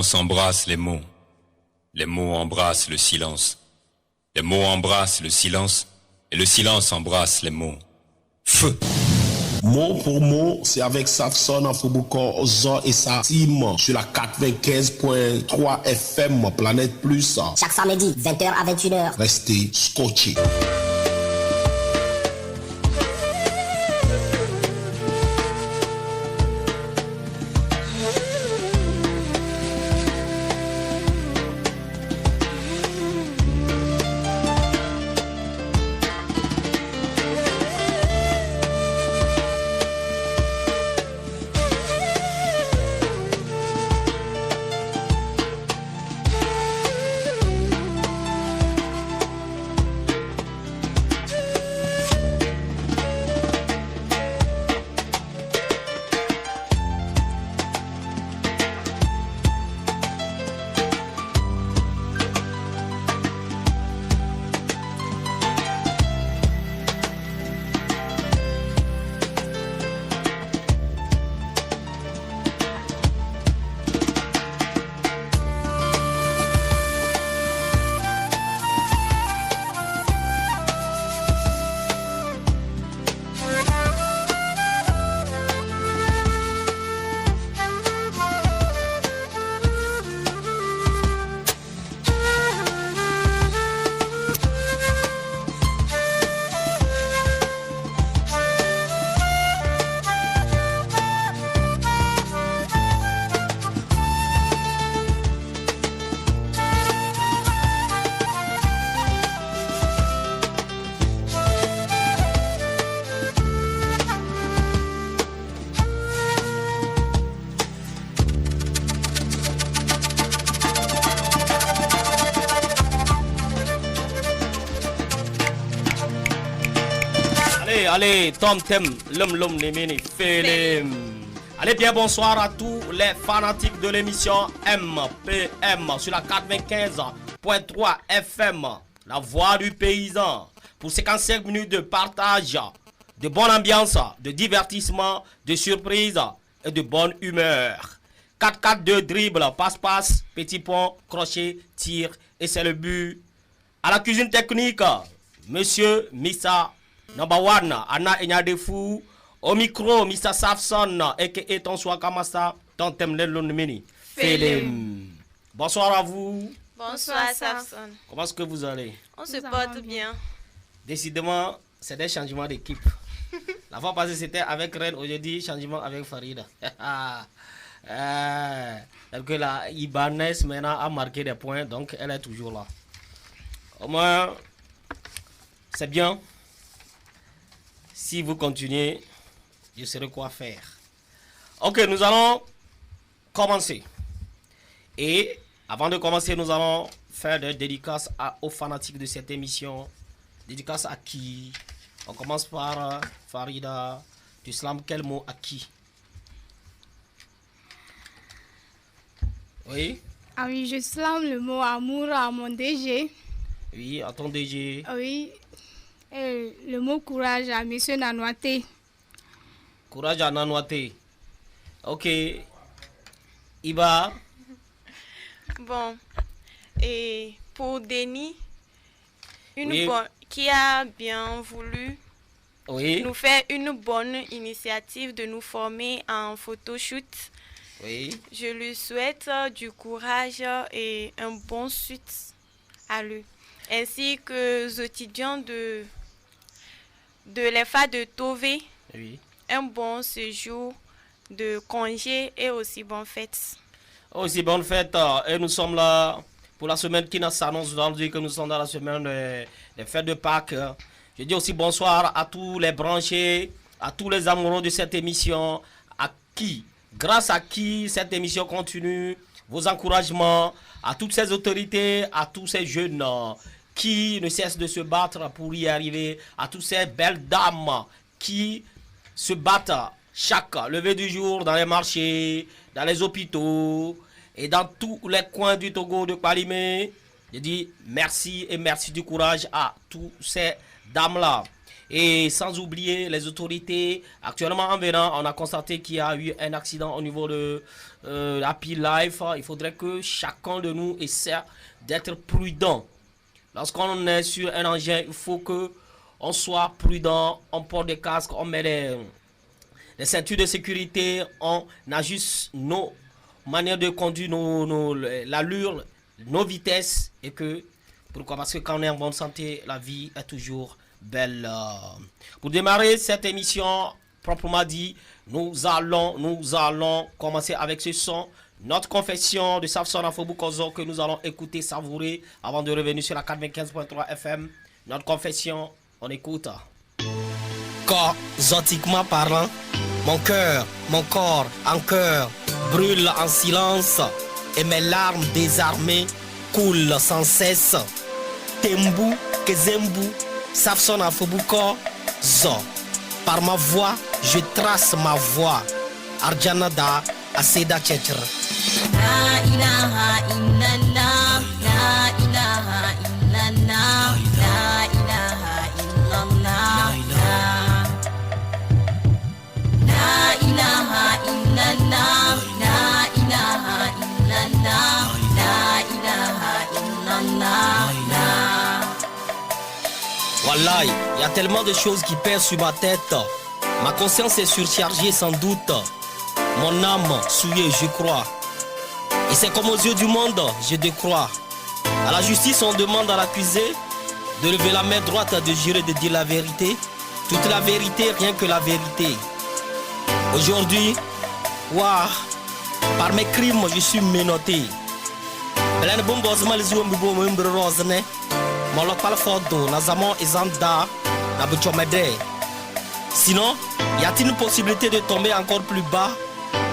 silence embrasse les mots embrassent le silence. Les mots embrassent le silence, et le silence embrasse les mots. Feu! Mot pour mot, c'est avec Safson en Fouboukor, Ozor et sa team sur la 95.3 FM Planète Plus. Chaque samedi, 20h à 21h. Restez scotchés. Allez, Tom Tem, l'homme, Nemini, Félim. Allez, bien bonsoir à tous les fanatiques de l'émission MPM sur la 95.3 FM, la voix du paysan. Pour 55 minutes de partage, de bonne ambiance, de divertissement, de surprise et de bonne humeur. 4-4-2 dribble, passe-passe, petit pont, crochet, tir et c'est le but. À la cuisine technique, Monsieur Missa Number one, Anna Enyadefou. Au micro, Mr. Safson, et ton soir Kamasa, ton thème de l'Onmini. Félim. Bonsoir à vous. Bonsoir Safson. Comment est-ce que vous allez? On se porte bien. Décidément, c'est des changements d'équipe. La fois passée, c'était avec Ren, aujourd'hui, changement avec Farida. Donc la Ibanez maintenant a marqué des points, donc elle est toujours là. Au moins, c'est bien. Si vous continuez, je saurai quoi faire. Ok, nous allons commencer. Et avant de commencer, nous allons faire des dédicaces aux fanatiques de cette émission. Dédicace à qui? On commence par Farida. Tu slams quel mot à qui? Oui? Ah oui, je slame le mot amour à mon DG. Oui, à ton DG. Oui. Et le mot courage à monsieur Nanouaté. Courage à Nanouaté. Ok. Iba. Bon. Et pour Denis, Oui. qui a bien voulu Oui. nous faire une bonne initiative de nous former en photoshoot. Oui. Je lui souhaite du courage et un bon suite à lui. Ainsi que aux étudiants de l'EFA de Tové, Oui. un bon séjour de congé et aussi bonne fête. Aussi bonne fête. Et nous sommes là pour la semaine qui s'annonce aujourd'hui, que nous sommes dans la semaine des fêtes de Pâques. Je dis aussi bonsoir à tous les branchés, à tous les amoureux de cette émission, grâce à qui cette émission continue, vos encouragements, à toutes ces autorités, à tous ces jeunes qui ne cessent de se battre pour y arriver, à toutes ces belles dames qui se battent chaque lever du jour dans les marchés, dans les hôpitaux et dans tous les coins du Togo, de Palimé. Je dis merci et merci du courage à toutes ces dames-là. Et sans oublier les autorités. Actuellement, en venant, on a constaté qu'il y a eu un accident au niveau de Happy Life. Il faudrait que chacun de nous essaie d'être prudent. Lorsqu'on est sur un engin, il faut que on soit prudent, on porte des casques, on met des ceintures de sécurité, on ajuste nos manières de conduire, l'allure, nos vitesses. Et que, pourquoi? Parce que quand on est en bonne santé, la vie est toujours belle. Pour démarrer cette émission, proprement dit, nous allons commencer avec ce son. Notre confession de Safson Afro-Bukozo que nous allons écouter, savourer avant de revenir sur la 95.3 FM. Notre confession, on écoute. Zotiquement parlant, mon cœur, mon corps en cœur brûle en silence et mes larmes désarmées coulent sans cesse. Tembu, Kezembu, Safson Afro-Bukozo. Par ma voix, je trace ma voix. Arjanada Aseda Tchetcher. La ilaha illallah, la ilaha illallah, la ilaha illallah, la ilaha illallah, la ilaha illallah, la ilaha illallah. Wallahi, il y a tellement de choses qui pèsent sur ma tête. Ma conscience est surchargée sans doute. Mon âme souillée, je crois. Et c'est comme aux yeux du monde, je décrois. À la justice, on demande à l'accusé de lever la main droite, de jurer de dire la vérité. Toute la vérité, rien que la vérité. Aujourd'hui, waouh, par mes crimes, je suis menotté. Sinon, y a-t-il une possibilité de tomber encore plus bas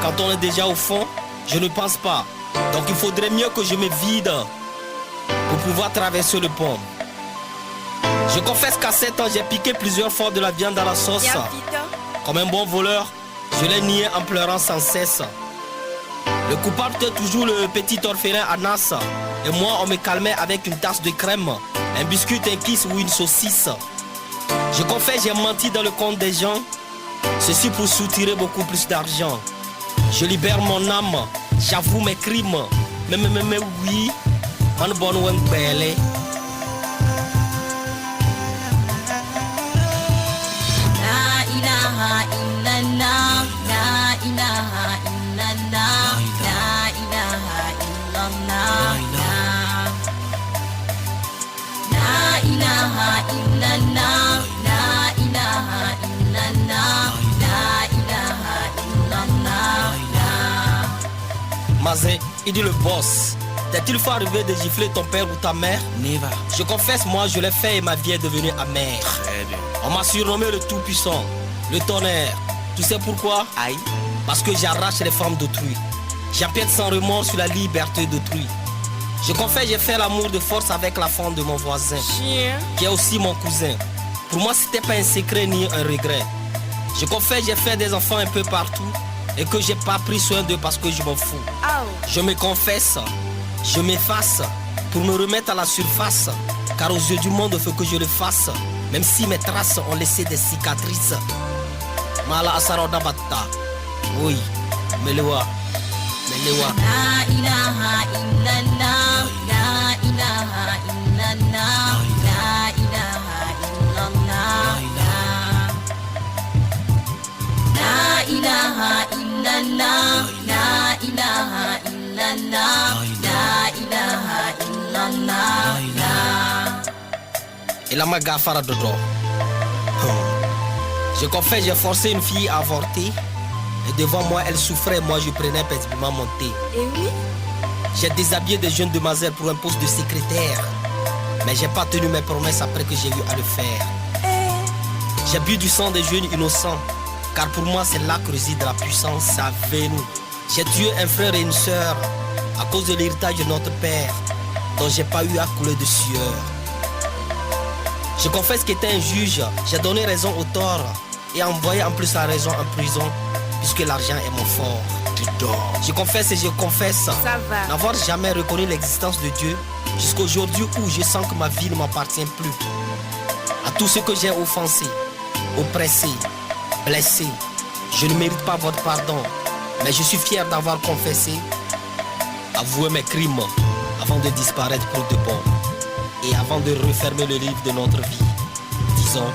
quand on est déjà au fond? Je ne pense pas. Donc il faudrait mieux que je me vide pour pouvoir traverser le pont. Je confesse qu'à 7 ans, j'ai piqué plusieurs fois de la viande à la sauce. Comme un bon voleur, je l'ai nié en pleurant sans cesse. Le coupable était toujours le petit orphelin Anas. Et moi, on me calmait avec une tasse de crème, un biscuit, un kiss ou une saucisse. Je confesse, j'ai menti dans le compte des gens. Ceci pour soutirer beaucoup plus d'argent. Je libère mon âme, j'avoue mes crimes. Mais oui, man bon ou belle. La ilaha illallah, la ilaha illallah, la ilaha illallah, la ilaha illallah, la ilaha illallah, la ilaha illallah. Mazin, il dit le boss. T'es-il fait arriver de gifler ton père ou ta mère? Never. Je confesse, moi je l'ai fait et ma vie est devenue amère. Très bien. On m'a surnommé le tout-puissant, le tonnerre. Tu sais pourquoi? Aïe. Parce que j'arrache les femmes d'autrui. J'empiète sans remords sur la liberté d'autrui. Je confesse, j'ai fait l'amour de force avec la femme de mon voisin, qui est aussi mon cousin. Pour moi, c'était pas un secret ni un regret. Je confesse, j'ai fait des enfants un peu partout et que j'ai pas pris soin d'eux parce que je m'en fous. Je me confesse, je m'efface pour me remettre à la surface. Car aux yeux du monde, il faut que je le fasse. Même si mes traces ont laissé des cicatrices. Mala Asaroda Batta. Oui, Melewa. Melewa. La ilaha illallah, la ilaha illallah, la ilaha illallah, la ilaha illallah, la ilaha illallah, la ilaha illallah. Et la magafara dodo. Je confesse, j'ai forcé une fille à avorter. Et devant moi, elle souffrait, moi je prenais paisiblement mon thé. Et oui. J'ai déshabillé des jeunes demoiselles pour un poste de secrétaire. Mais j'ai pas tenu mes promesses après que j'ai eu à le faire. J'ai bu du sang des jeunes innocents. Car pour moi, c'est là que réside la puissance avec nous. J'ai tué un frère et une sœur à cause de l'héritage de notre père, dont j'ai pas eu à couler de sueur. Je confesse qu'étant un juge, j'ai donné raison au tort et envoyé en plus la raison en prison, puisque l'argent est mon fort. Je confesse et je confesse n'avoir jamais reconnu l'existence de Dieu jusqu'aujourd'hui où je sens que ma vie ne m'appartient plus. À tous ceux que j'ai offensés, oppressés, blessés, je ne mérite pas votre pardon, mais je suis fier d'avoir confessé, avoué mes crimes avant de disparaître pour de bon et avant de refermer le livre de notre vie. Disons,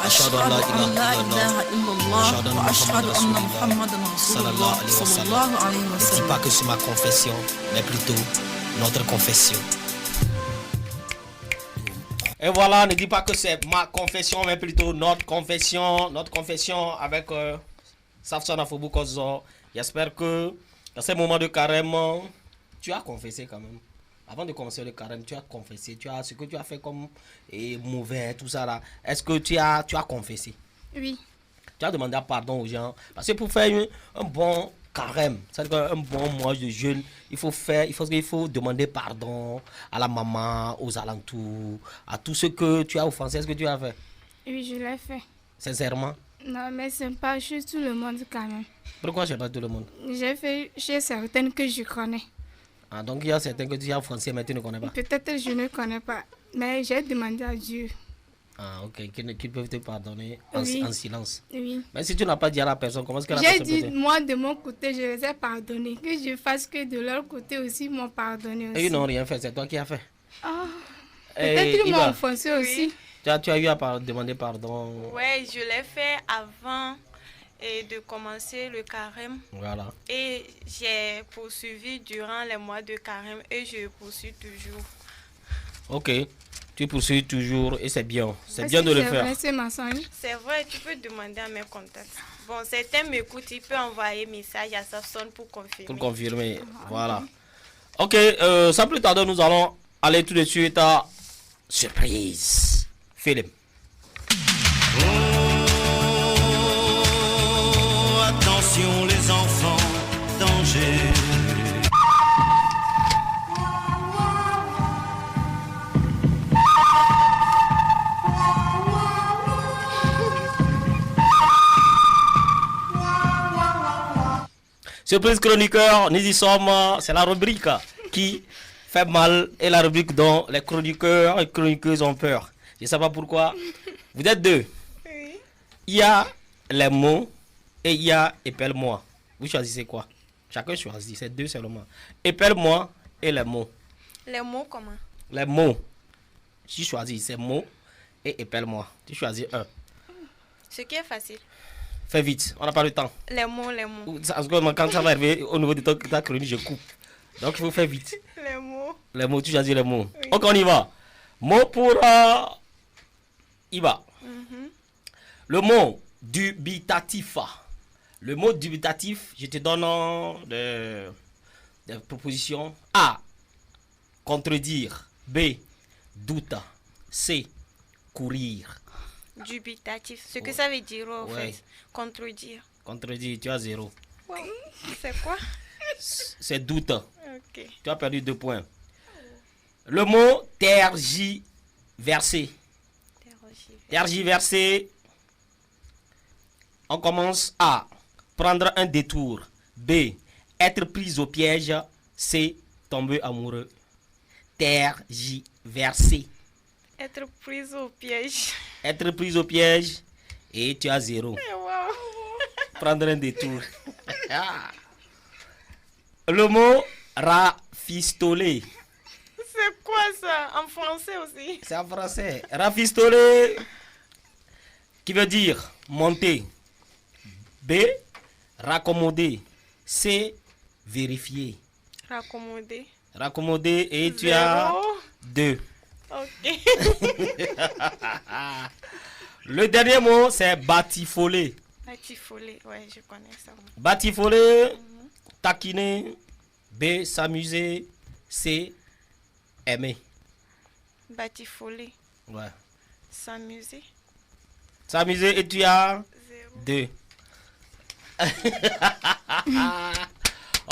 أشهد أن لا إله إلا الله وأشهد أن محمدا رسول الله صلى الله عليه Ne dis وسلم. pas que c'est ma confession, mais plutôt notre confession. Et voilà, ne dis pas que c'est ma confession, mais plutôt notre confession avec Safson Afobukozo. J'espère que dans ces moments de carême, tu as confessé quand même. Avant de commencer le carême, tu as confessé, tu as ce que tu as fait comme mauvais, tout ça là. Est-ce que tu as confessé? Oui. Tu as demandé pardon aux gens. Parce que pour faire un bon carême, c'est-à-dire un bon mois de jeûne, il faut demander pardon à la maman, aux alentours, à tous ceux que tu as offensés. Est-ce que tu as fait? Oui, je l'ai fait. Sincèrement? Non, mais c'est pas chez tout le monde quand même. Pourquoi c'est pas tout le monde? J'ai fait chez certaines que je connais. Ah, donc il y a certains que tu as offensés mais tu ne connais pas. Peut-être que je ne connais pas, mais j'ai demandé à Dieu. Ah, ok, qu'ils peuvent te pardonner Oui. en silence. Oui. Mais si tu n'as pas dit à la personne, comment est-ce que la J'ai personne dit, peut te... moi, de mon côté, je les ai pardonnés. Que je fasse que de leur côté aussi, ils m'ont pardonné aussi. Et ils n'ont rien fait, c'est toi qui as fait. Ah, Et peut-être qu'ils m'ont Iba, offensé aussi. tu as eu à demander pardon. Ouais, je l'ai fait avant de commencer le carême. Voilà. Et j'ai poursuivi durant les mois de carême et je poursuis toujours. Ok, tu poursuis toujours et c'est bien. C'est Parce bien que de le c'est faire. vrai, c'est ma soeur. C'est vrai, tu peux demander à mes contacts. Bon, certains m'écoutent, ils peuvent envoyer message à Safson pour confirmer. Pour confirmer. Voilà. Ok, sans plus tarder, nous allons aller tout de suite à surprise. Philippe. Attention les enfants, danger. Surprise chroniqueur, nous y sommes. C'est la rubrique qui fait mal et la rubrique dont les chroniqueurs et chroniqueuses ont peur. Je ne sais pas pourquoi. Vous êtes deux. Oui. Il y a les mots et il y a épelle-moi. Vous choisissez quoi? Chacun choisit, c'est deux seulement. Épelle-moi et les mots. Les mots comment? Les mots. Tu choisis ces mots et épelle-moi. Tu choisis un. Ce qui est facile. Fais vite, on n'a pas le temps. Les mots, les mots. Quand ça va arriver au niveau de ta chronique, je coupe. Donc il faut faire vite. Les mots. Les mots, tu choisis les mots. Oui. Ok, on y va. Mot pour Iba. Le mot dubitatif. Le mot dubitatif, je te donne des propositions. A. Contredire. B. Doute. C. Courir. Dubitatif. Ce que ça veut dire en Ouais. fait. Contredire. Contredire, tu as 0. Ouais. C'est quoi? C'est doute. Ok. Tu as perdu 2 points. Le mot tergiverser. Tergiverser. On commence à prendre un détour. B. Être pris au piège. C. Tomber amoureux. Tergiverser. Être prise au piège. Être pris au piège. Et tu as 0. Wow. Prendre un détour. Le mot rafistoler. C'est quoi ça? En français aussi? C'est en français. Rafistoler, qui veut dire monter. B. Raccommoder. C. Vérifier. Raccommoder. Raccommoder et tu as 2. Ok. Le dernier mot, c'est batifoler. Batifoler. Ouais, je connais ça. Batifoler, taquiner. B. S'amuser. C. Aimer. Batifoler. Ouais. S'amuser. S'amuser et tu as 0. 2.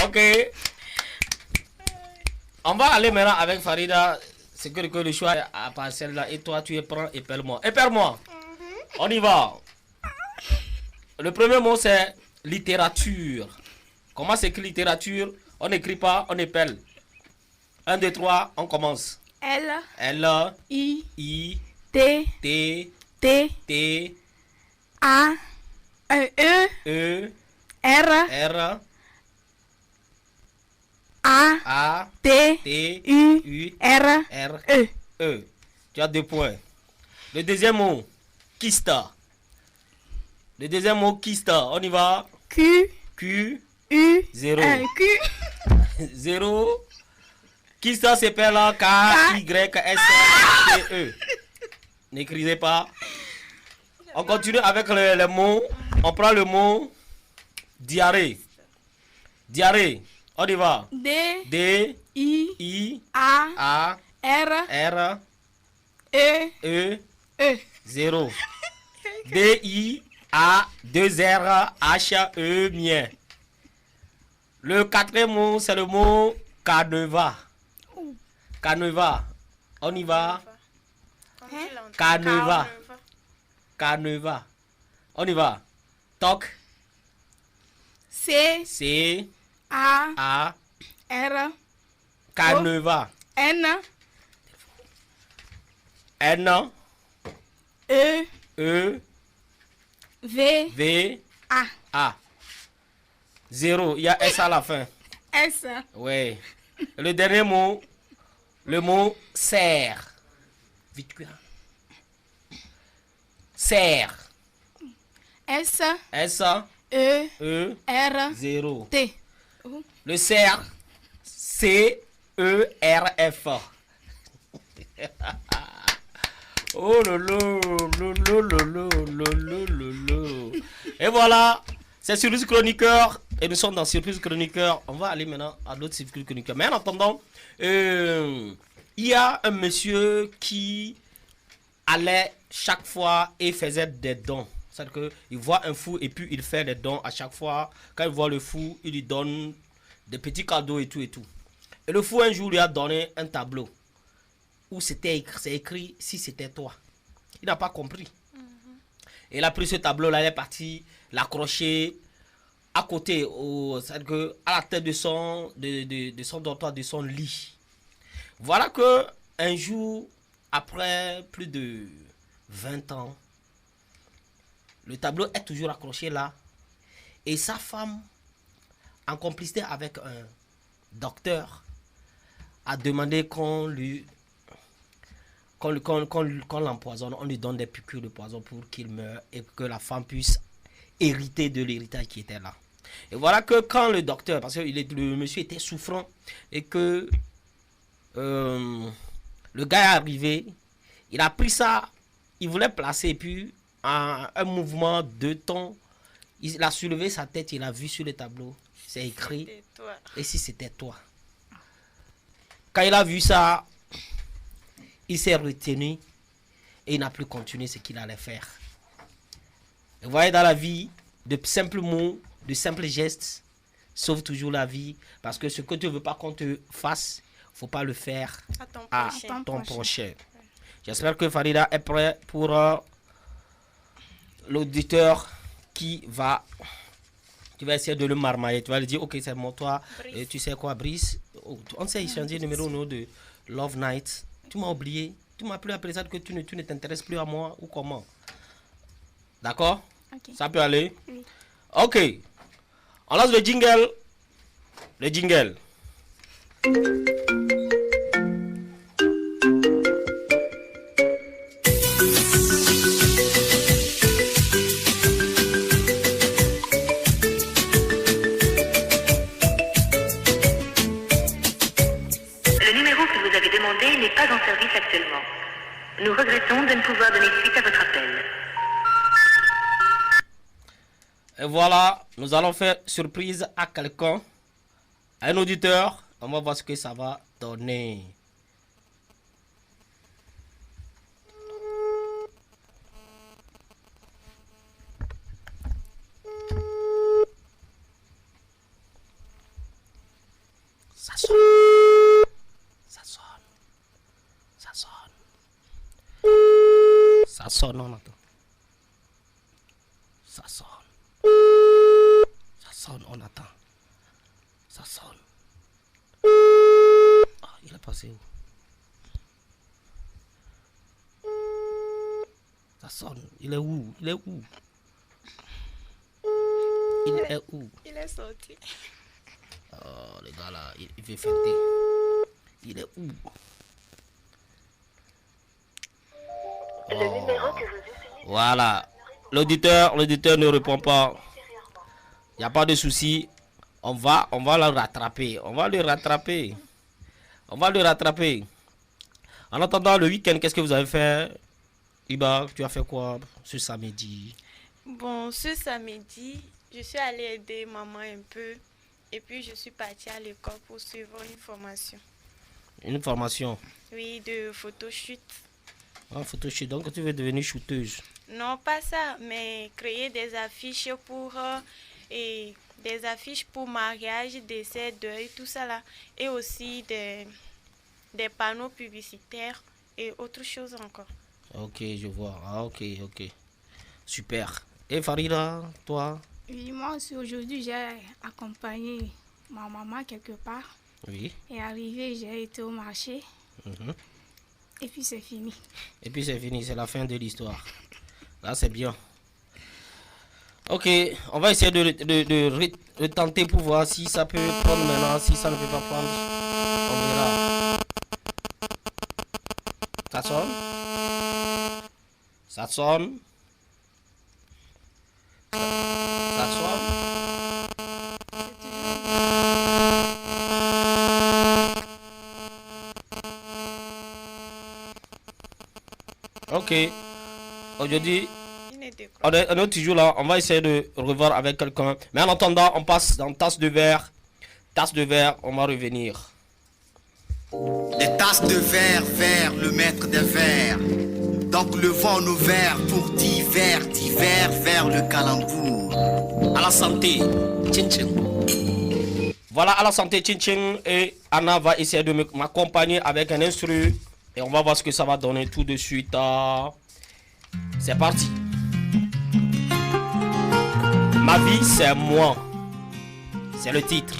Ok. On va aller maintenant avec Farida. C'est que le choix est à part celle-là. Et toi, tu prends épelle-moi. Épelle-moi. On y va. Le premier mot, c'est littérature. Comment s'écrit littérature? On n'écrit pas, on épelle. 1, 2, 3, on commence. L, L, I, I, T, T, T. T. A. E. E. R. R. A. A. T. T. U. R. R. E. E. Tu as 2 points. Le deuxième mot, Kista. Le deuxième mot, Kista. On y va. Q. Q. U. 0. Q. 0. Kista s'appelle là K-Y-S-T-E. N'écrivez pas. On continue avec les mots. On prend le mot diarrhée. Diarrhée. On y va. D. D. I. I. A. A. R. R. E. E. E. 0. D. I. A. 2 R. H. E. Mien. Le quatrième mot, c'est le mot Caneva. Caneva. On y va. Caneva. Caneva. On y va. Toc. C. C. A. A. R. Caneva. N. N. E. E. V. V. A. A. 0. Il y a S à la fin. S. Oui. Le dernier mot, le mot serre. Vite, quoi. Serre. S. S. E. E. R. 0. T. Le serre. C. E. R. F. Oh lolo, lolo, lolo, lolo, lolo. Et voilà, c'est Surprise Chroniqueur. Et nous sommes dans Surprise Chroniqueur. On va aller maintenant à d'autres Surprise Chroniqueurs. Mais en attendant, il y a un monsieur qui allait chaque fois et faisait des dons. C'est-à-dire qu'il voit un fou et puis il fait des dons à chaque fois. Quand il voit le fou, il lui donne des petits cadeaux et tout et tout. Et le fou un jour lui a donné un tableau où c'est écrit si c'était toi. Il n'a pas compris. Et il a pris ce tableau-là, il est parti l'accrocher à côté, c'est-à-dire que à la tête de son dortoir, de son lit. Voilà que un jour, après plus de 20 ans, le tableau est toujours accroché là. Et sa femme, en complicité avec un docteur, a demandé qu'on l'empoisonne, on lui donne des piqûres de poison pour qu'il meure et que la femme puisse hériter de l'héritage qui était là. Et voilà que quand le docteur, parce que le monsieur était souffrant et que le gars est arrivé, il a pris ça, il voulait placer et puis en un mouvement de temps, il a soulevé sa tête, il a vu sur le tableau, c'est écrit, et si c'était toi. Quand il a vu ça, il s'est retenu et il n'a plus continué ce qu'il allait faire. Et vous voyez, dans la vie, de simples mots, de simples gestes sauvent toujours la vie. Parce que ce que tu ne veux pas qu'on te fasse, il ne faut pas le faire à ton prochain. J'espère que Farida est prêt pour l'auditeur qui va essayer de le marmailler. Tu vas lui dire, ok, c'est moi, toi, et tu sais quoi, Brice, on s'est échangé le numéro de Love Night. Tu m'as oublié, tu m'as plus appelé ça que tu ne t'intéresses plus à moi ou comment? D'accord? Okay. Ça peut aller? Oui. Ok. On lance le jingle. Le jingle. Le numéro que vous avez demandé n'est pas en service actuellement. Nous regrettons de ne pouvoir donner suite à votre appel. Et voilà, nous allons faire surprise à quelqu'un, à un auditeur. On va voir ce que ça va donner. Ça sonne. Ça sonne. Ça sonne. Ça sonne, on attend. Ça sonne. Ça sonne, on attend. Ça sonne. Ah, il est passé où? Ça sonne. Il est où? Il est où? Il est où? Il est sorti. Oh, le gars là, il veut fêter. Il est où? Le numéro que vous utilisez. Voilà. L'auditeur ne répond pas. Il n'y a pas de souci. On va le rattraper. On va le rattraper. En attendant le week-end, qu'est-ce que vous avez fait? Iba, tu as fait quoi ce samedi? Bon, ce samedi, je suis allée aider maman un peu. Et puis, je suis partie à l'école pour suivre une formation. Une formation? Oui, de photoshoot. Ah, photoshoot. Donc, tu veux devenir shooteuse? Non, pas ça, mais créer des affiches pour mariage, décès, deuil, tout ça là. Et aussi des panneaux publicitaires et autre chose encore. Ok, je vois. Ah, ok. Super. Et Farida, toi? Oui, moi aussi aujourd'hui j'ai accompagné ma maman quelque part. Oui. Et arrivé, j'ai été au marché. Et puis c'est fini. Et puis c'est fini, c'est la fin de l'histoire. Là, c'est bien. Ok, on va essayer de tenter pour voir si ça peut prendre maintenant. Si ça ne peut pas prendre, on verra. Ça sonne? Ça sonne? Ça sonne? Ok. Aujourd'hui, on est toujours là. On va essayer de revoir avec quelqu'un. Mais en attendant, on passe dans tasse de verre. Tasse de verre, on va revenir. Les tasses de verre, verre, le maître des verres. Donc levons nos verres pour divers, vers le calembour. À la santé, tchin tchin. Voilà, à la santé, tchin tchin. Et Anna va essayer de m'accompagner avec un instru. Et on va voir ce que ça va donner tout de suite. C'est parti. Ma vie, c'est moi. C'est le titre.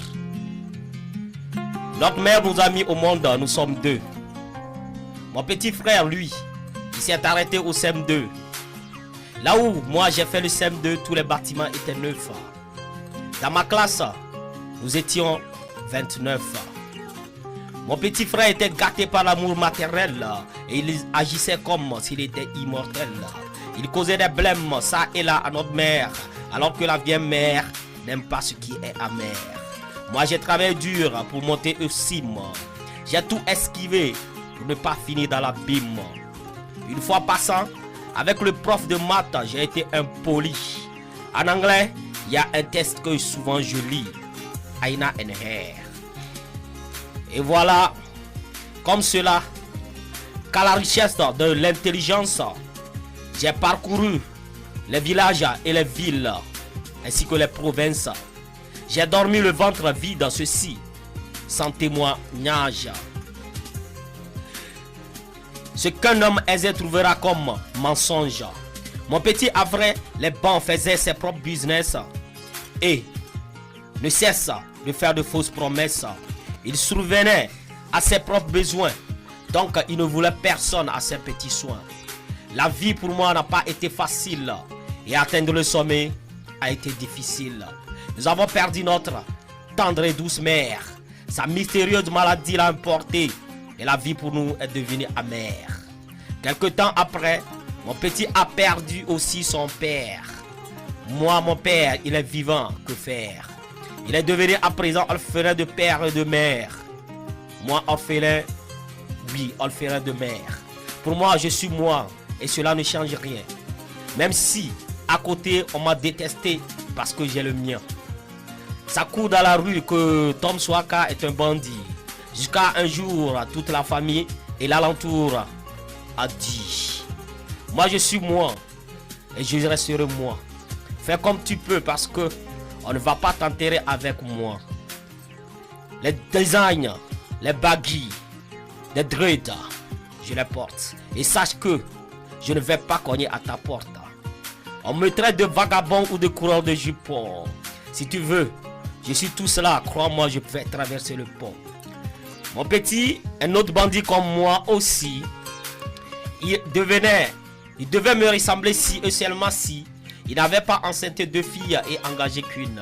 Notre mère nous a mis au monde, nous sommes deux. Mon petit frère, lui, il s'est arrêté au CM2. Là où moi j'ai fait le CM2, tous les bâtiments étaient neufs. Dans ma classe, nous étions 29. Mon petit frère était gâté par l'amour maternel et il agissait comme s'il était immortel. Il causait des blêmes ça et là à notre mère, alors que la vieille mère n'aime pas ce qui est amer. Moi j'ai travaillé dur pour monter au cime. J'ai tout esquivé pour ne pas finir dans l'abîme. Une fois passant, avec le prof de maths, j'ai été impoli. En anglais, il y a un test que souvent je lis. Aina and Hair. Et voilà, comme cela, qu'à la richesse de l'intelligence, j'ai parcouru les villages et les villes, ainsi que les provinces. J'ai dormi le ventre vide, ceci, sans témoignage. Ce qu'un homme aisé trouvera comme mensonge. Mon petit Avray, les bancs faisaient ses propres business et ne cesse de faire de fausses promesses. Il survenait à ses propres besoins, donc il ne voulait personne à ses petits soins. La vie pour moi n'a pas été facile et atteindre le sommet a été difficile. Nous avons perdu notre tendre et douce mère. Sa mystérieuse maladie l'a emporté et la vie pour nous est devenue amère. Quelque temps après, mon petit a perdu aussi son père. Moi, mon père, il est vivant, que faire? Il est devenu à présent orphelin de père et de mère. Moi, orphelin, oui, orphelin de mère. Pour moi, je suis moi et cela ne change rien. Même si, à côté, on m'a détesté parce que j'ai le mien. Ça court dans la rue que Tom Swaka est un bandit. Jusqu'à un jour, toute la famille et l'alentour a dit: moi, je suis moi et je resterai moi. Fais comme tu peux parce que on ne va pas t'enterrer avec moi. Les designs, les baggy, les dreads, je les porte. Et sache que je ne vais pas cogner à ta porte. On me traite de vagabond ou de coureur de jupon. Si tu veux, je suis tout cela. Crois-moi, je vais traverser le pont. Mon petit, un autre bandit comme moi aussi, il devenait Il devait me ressembler si et seulement si il n'avait pas enceinté 2 filles et engagé qu'une.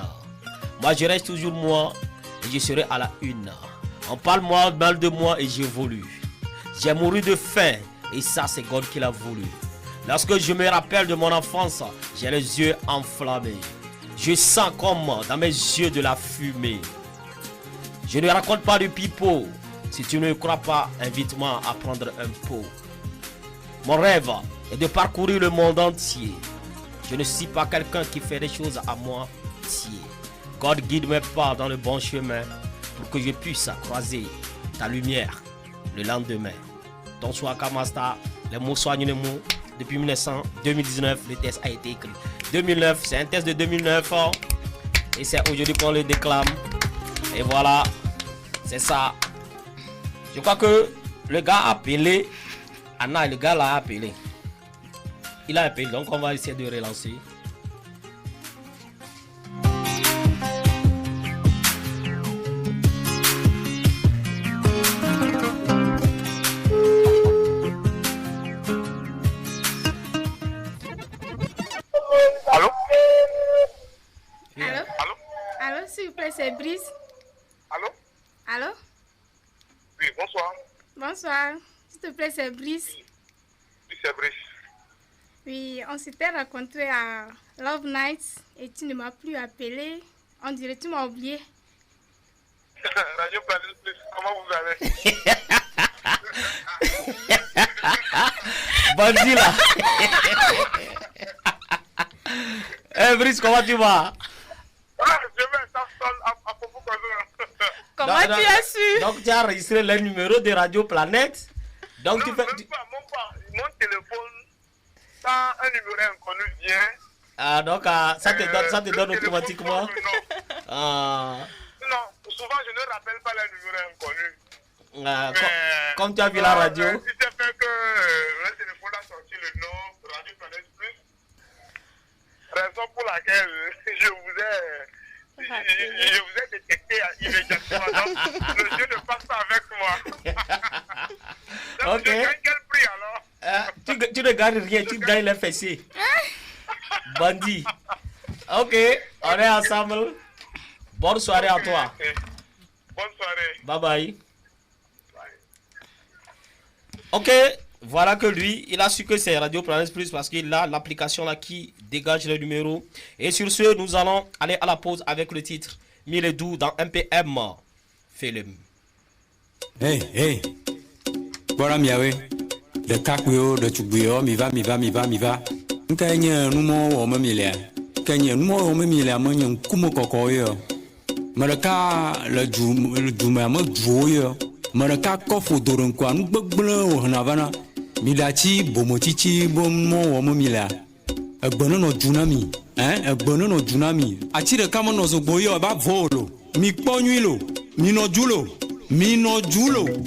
Moi, je reste toujours moi et je serai à la une. On parle mal de moi et j'évolue. J'ai mouru de faim et ça, c'est God qui l'a voulu. Lorsque je me rappelle de mon enfance, j'ai les yeux enflammés. Je sens comme dans mes yeux de la fumée. Je ne raconte pas de pipeau. Si tu ne crois pas, invite-moi à prendre un pot. Mon rêve est de parcourir le monde entier. Je ne suis pas quelqu'un qui fait des choses à moitié. God guide mes pas dans le bon chemin pour que je puisse croiser ta lumière le lendemain. Ton soir Kamasta, les mots soignent les mots. Depuis 2019, le test a été écrit. 2009, c'est un test de 2009. Et c'est aujourd'hui qu'on le déclame. Et voilà, c'est ça. Je crois que le gars a appelé. Anna, le gars l'a appelé. Il a appelé, donc on va essayer de relancer. Allô? Allô, s'il vous plaît, c'est Brice. Allô? Oui, bonsoir. Bonsoir. S'il te plaît, c'est Brice. Oui, c'est Brice. Oui, on s'était rencontrés à Love Nights et tu ne m'as plus appelé. On dirait que tu m'as oublié. Radio Planète Plus, comment vous allez? Bandit là. Brice, comment tu vas? Je vais à propos de Comment tu as su? Donc tu as enregistré le numéro de Radio Planète. Donc non, tu fais. Mon téléphone, quand un numéro inconnu vient. Ah donc ça te donne automatiquement. Non, souvent je ne rappelle pas les numéros inconnus. Comme tu as vu la radio. Il s'est fait que le téléphone a sorti le nom Radio Planète Plus. Raison pour laquelle je vous ai détecté immédiatement. Donc, le jeu ne passe pas avec moi. Donc, ok. Je gagne quel prix alors? Tu ne gagnes rien, tu gagnes les fessiers. Bandit. Ok, on est ensemble. Bonne soirée à toi. Okay. Bonne soirée. Bye bye. Ok, voilà que lui, il a su que c'est Radio Planète Plus parce qu'il a l'application là qui dégage le numéro. Et sur ce, nous allons aller à la pause avec le titre Miledou dans MPM. Film. Hey. Voilà miawe. De kakweo, de tchubio, mi va. Nkanye numo wo mamile. Kanye numo wo mamile amanyo kumo kokoyo. Maraka le djuma ma djoyo. Maraka kofo doron kwa ngbgblo wo hanavana. Midachi bomochichi bomo wo mamile. Egbono no junami. Egbono no junami. Achire kama no zogboyo ba volo. Mi kponyuilo. Mi no julo.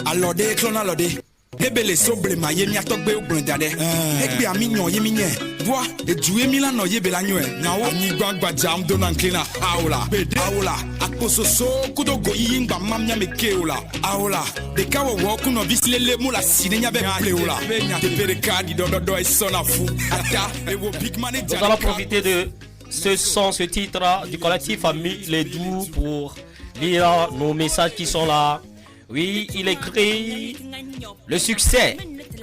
Alode klona alode. Hebele sobre ma yemi atogbe ogbondade. Egbe ami nyon yemi nye. Voi, e juwe mi la no yebe la nywe. Nyawo ani gbagba jam donan klina. Aola. Akoso so kudo go yingba mamnya mekeola. Aola. De kawo wo kuno vislele mo la sine nya be pleola. De perekadi do e sona fu. Ata e wo big manager. Nous allons profiter de ce titre du collectif Miledou pour lire nos messages qui sont là. Oui, il écrit: le succès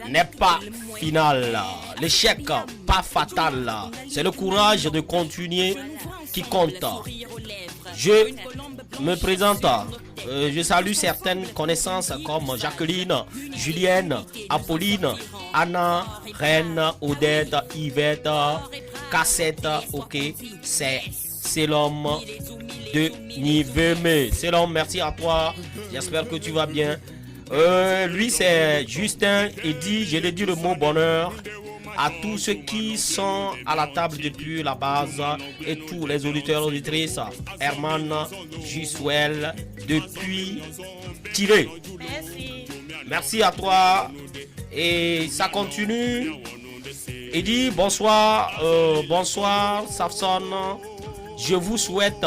n'est pas final, l'échec pas fatal, c'est le courage de continuer qui compte. Je me présente, je salue certaines connaissances comme Jacqueline, Julienne, Apolline, Anna, Reine, Odette, Yvette, Cassette, ok, c'est l'homme de Niveme. C'est l'homme, merci à toi. J'espère que tu vas bien. Lui, c'est Justin. Il dit, je lui dis le mot bonheur à tous ceux qui sont à la table depuis la base et tous les auditeurs, auditrices. Herman, Juswell, depuis Tiré. Merci à toi. Et ça continue. Il dit, bonsoir, Safson. Je vous souhaite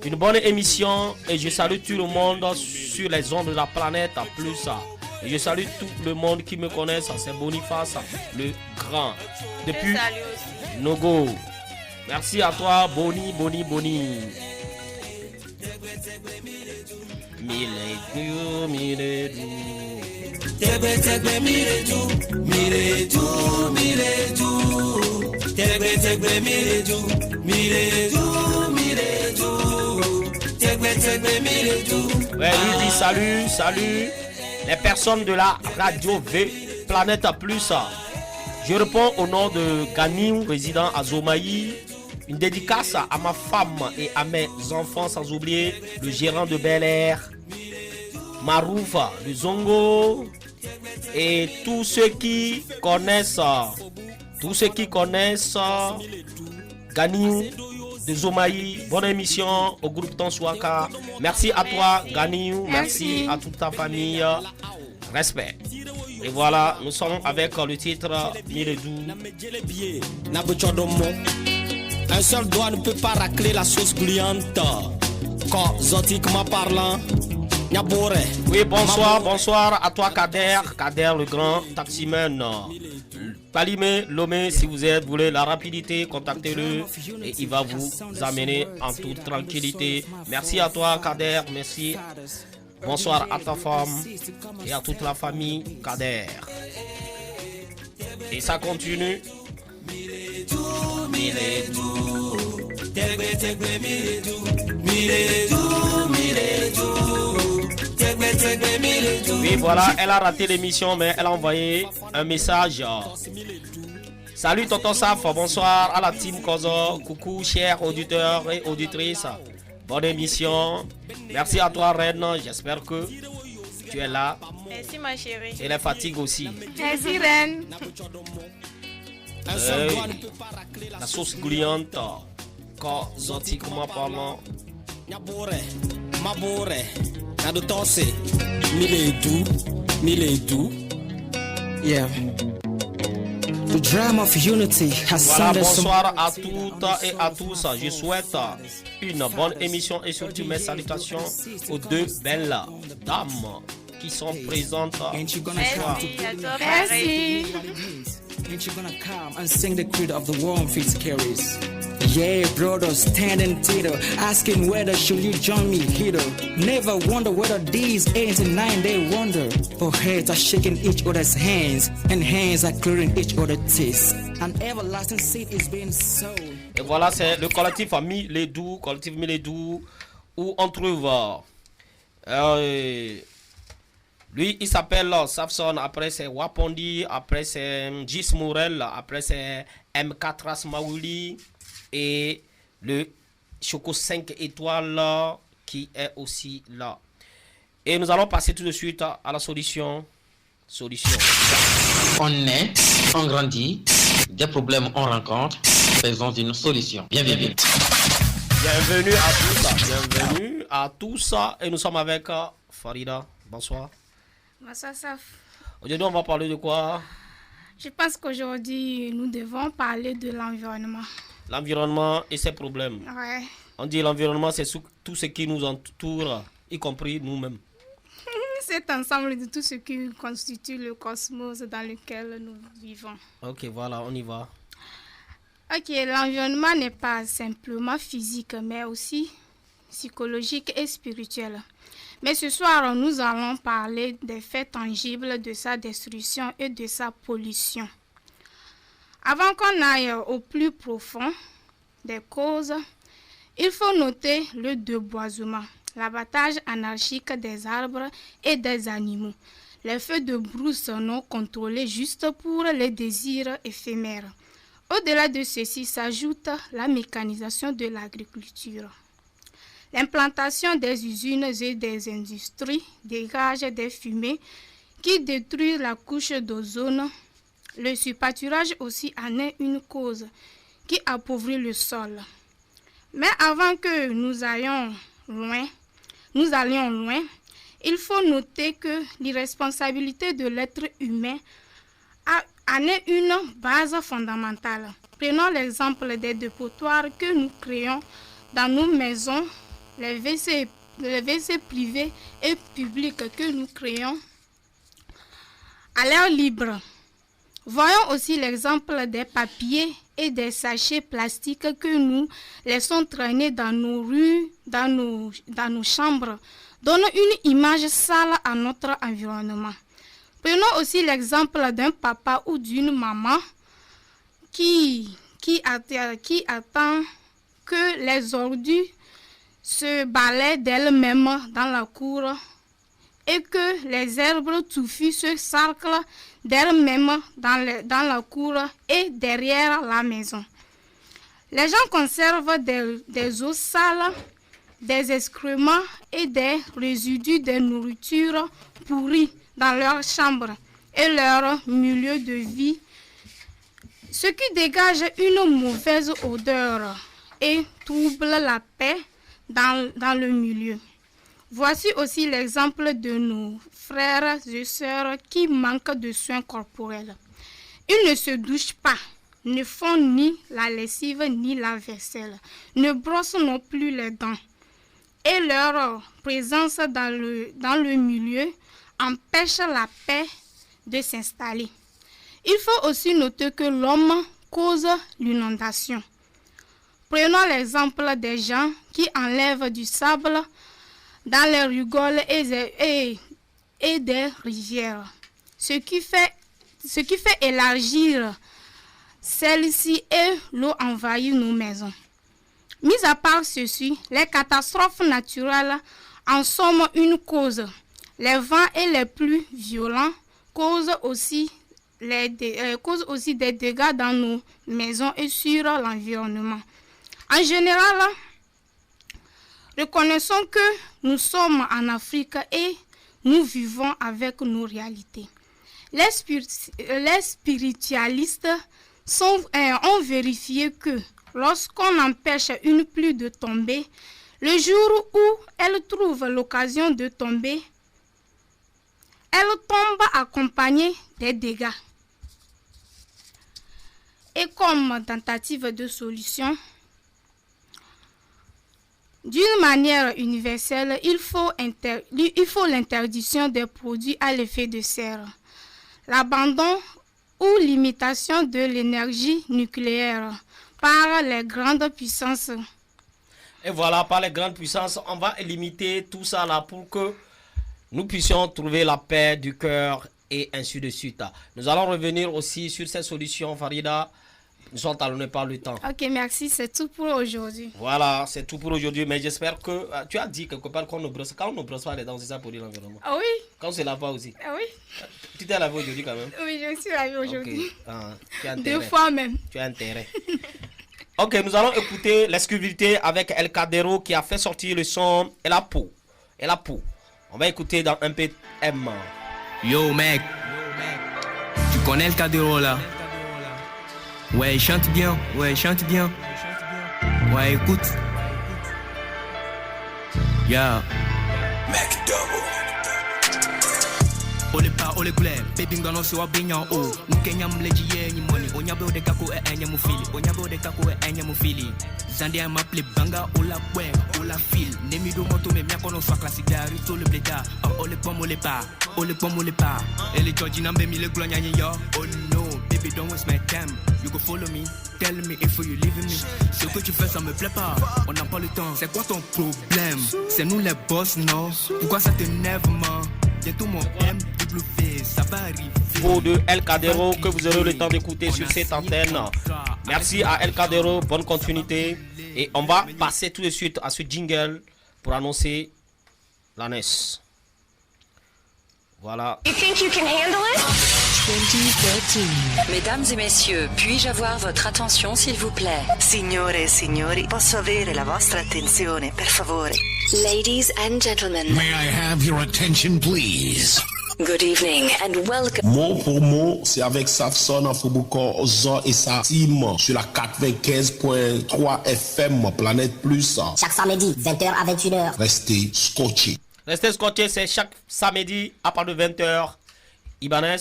une bonne émission et je salue tout le monde sur les ondes de la planète plus. Et je salue tout le monde qui me connaît. C'est Boniface, le grand. Depuis Nogo. Merci à toi, Boni. Ouais, lui dit salut. Les personnes de la radio V Planète Plus. Je réponds au nom de Ganiou, résident à Zomaï. Une dédicace à ma femme et à mes enfants, sans oublier le gérant de Bel Air, Maroufa, le Zongo, et tous ceux qui connaissent Ganiou de Zomaï. Bonne émission au groupe Tonswaka. Merci à toi, Ganiou. Merci à toute ta famille. Respect. Et voilà, nous sommes avec le titre Miredou. Un seul doigt ne peut pas racler la sauce gluante. Zotiquement parlant, oui, bonsoir à toi Kader le grand taximan. Palimé, Lomé, si vous voulez la rapidité, contactez-le et il va vous amener en toute tranquillité. Merci à toi Kader, merci. Bonsoir à ta femme et à toute la famille Kader. Et ça continue. Oui, voilà, elle a raté l'émission, mais elle a envoyé un message. Salut Tonton Saf, bonsoir à la team Kozo. Coucou chers auditeurs et auditrices. Bonne émission. Merci à toi Reine, j'espère que tu es là. Merci ma chérie. Et les fatigues aussi. Merci Reine. La sauce gluante. Quand zotiquement parlant. Yeah. The drama of unity has voilà, bonsoir à toutes et à tous. Je souhaite une bonne émission et surtout mes salutations aux deux belles dames qui sont présentes. Merci. Ain't you gonna come and sing the creed of the warm feet carries? Yeah, brothers, standing theater, asking whether should you join me here. Never wonder whether these 8 and 9 they wonder. For heads are shaking each other's hands, and hands are clearing each other's teeth. An everlasting seed is being sown. Et voilà, c'est le collectif Miledou, où on trouve lui, il s'appelle Safson, après c'est Wapondi, après c'est Gis Mourel, après c'est M4 Asmaouli et le Choco 5 étoiles qui est aussi là. Et nous allons passer tout de suite à la solution. On naît, on grandit, des problèmes on rencontre, faisons une solution. Bienvenue à tous, et nous sommes avec Farida. Bonsoir. Bonsoir Saf. Aujourd'hui on va parler de quoi? Je pense qu'aujourd'hui nous devons parler de l'environnement. L'environnement et ses problèmes. Ouais. On dit l'environnement c'est tout ce qui nous entoure, y compris nous-mêmes. C'est ensemble de tout ce qui constitue le cosmos dans lequel nous vivons. Ok, voilà, on y va. Ok, l'environnement n'est pas simplement physique, mais aussi psychologique et spirituel. Mais ce soir, nous allons parler des faits tangibles de sa destruction et de sa pollution. Avant qu'on aille au plus profond des causes, il faut noter le déboisement, l'abattage anarchique des arbres et des animaux, les feux de brousse non contrôlés juste pour les désirs éphémères. Au-delà de ceci s'ajoute la mécanisation de l'agriculture. L'implantation des usines et des industries dégage des fumées qui détruisent la couche d'ozone. Le surpâturage aussi en est une cause qui appauvrit le sol. Mais avant que nous allions loin, il faut noter que l'irresponsabilité de l'être humain en est une base fondamentale. Prenons l'exemple des dépotoirs que nous créons dans nos maisons, les WC privés et publics que nous créons à l'air libre. Voyons aussi l'exemple des papiers et des sachets plastiques que nous laissons traîner dans nos rues, dans nos chambres, donnent une image sale à notre environnement. Prenons aussi l'exemple d'un papa ou d'une maman qui attend que les ordures se balaient d'elles-mêmes dans la cour et que les herbes touffues se sarclent d'elles-mêmes dans la cour et derrière la maison. Les gens conservent des eaux sales, des excréments et des résidus de nourriture pourris dans leur chambre et leur milieu de vie, ce qui dégage une mauvaise odeur et trouble la paix dans le milieu. Voici aussi l'exemple de nos frères et sœurs qui manquent de soins corporels. Ils ne se douchent pas, ne font ni la lessive ni la vaisselle, ne brossent non plus les dents. Et leur présence dans le milieu empêche la paix de s'installer. Il faut aussi noter que l'homme cause l'inondation. Prenons l'exemple des gens qui enlèvent du sable dans les rigoles et des rivières, ce qui fait élargir celle-ci et l'eau envahit nos maisons. Mis à part ceci, les catastrophes naturelles en sont une cause. Les vents et les pluies violents causent aussi des dégâts dans nos maisons et sur l'environnement. En général, reconnaissons que nous sommes en Afrique et nous vivons avec nos réalités. Les spiritualistes ont vérifié que lorsqu'on empêche une pluie de tomber, le jour où elle trouve l'occasion de tomber, elle tombe accompagnée des dégâts. Et comme tentative de solution, d'une manière universelle, il faut l'interdiction des produits à l'effet de serre, l'abandon ou limitation de l'énergie nucléaire par les grandes puissances. Et voilà, par les grandes puissances, on va limiter tout ça là pour que nous puissions trouver la paix du cœur et ainsi de suite. Nous allons revenir aussi sur ces solutions, Farida. Nous sommes talonnés par le temps. Ok, merci, c'est tout pour aujourd'hui. Voilà, c'est tout pour aujourd'hui, mais j'espère que tu as dit quelque part qu'on ne brosse. Quand on ne brosse pas les dents, c'est ça pour l'environnement. Ah oui. Quand on se lave pas aussi. Ah oui. Tu t'es lavé aujourd'hui quand même? Oui, je suis lavé aujourd'hui. Okay. Ah, tu as intérêt. 2 fois même. Tu as intérêt. Ok, nous allons écouter l'exclusivité avec El Cadero qui a fait sortir le son Et la peau. Et la peau. On va écouter dans un PM. Yo mec, tu connais El Cadero là? Ouais, il chante bien, ouais, écoute. Yeah. Mac Double. Ole pa ole kule, baby ngano si wa binyan o. Nkenya mleji ye ni money, onyabo de kako e enya mu fili. Zandi a m'appelé banga ola kwe, ola fil. Nemi do moto me mia kono soit classique da rito le bleda. Ole pom ole pa. Et les Georgie n'en mi le glonya yo. Oh no, baby don't waste my time. You go follow me, tell me if you leave me. Ce que tu fais ça me plaît pas, on n'a pas le temps. C'est quoi ton problème? C'est nous les boss, non? Pourquoi ça t'énerve, man? Bientôt mon MW, ça va arriver. Pour de El Cadero que vous aurez le temps d'écouter sur cette antenne. Merci à El Cadero, bonne continuité. Et on va passer tout de suite à ce jingle pour annoncer la NES. Voilà. You think you can handle it? 2013. Mesdames et messieurs, puis-je avoir votre attention s'il vous plaît? Signore e signori, posso avere la vostra attenzione, per favore? Ladies and gentlemen. May I have your attention, please? Good evening and welcome. Mot pour mot, c'est avec Safson en Foucault, Zo et sa team sur la 95.3 FM Planète Plus. Chaque samedi, 20h à 21h. Restez scotchés. Restez scotchés, c'est chaque samedi à partir de 20h. Ibanez,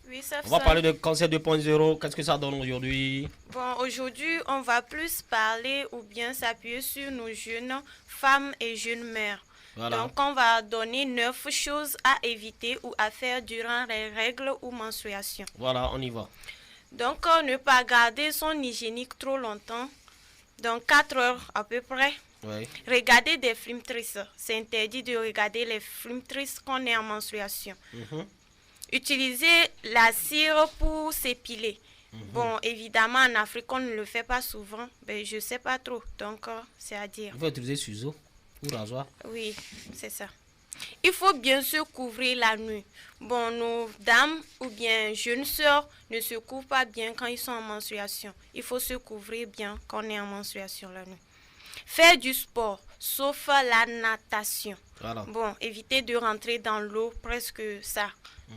oui, ça on va parler de cancer 2.0. Qu'est-ce que ça donne aujourd'hui? Bon, aujourd'hui, on va plus parler ou bien s'appuyer sur nos jeunes femmes et jeunes mères. Voilà. Donc, on va donner 9 choses à éviter ou à faire durant les règles ou menstruations. Voilà, on y va. Donc, ne pas garder son hygiénique trop longtemps, donc 4 heures à peu près. Oui. Regarder des films tristes. C'est interdit de regarder les films tristes quand on est en menstruation. Utiliser la cire pour s'épiler. Bon, évidemment, en Afrique, on ne le fait pas souvent. Mais je ne sais pas trop. Donc, c'est à dire. Il faut utiliser ciseaux ou rasoir. Oui, c'est ça. Il faut bien se couvrir la nuit. Bon, nos dames ou bien jeunes sœurs ne se couvrent pas bien quand ils sont en menstruation. Il faut se couvrir bien quand on est en menstruation la nuit. Faire du sport, sauf la natation. Voilà. Bon, éviter de rentrer dans l'eau, presque ça.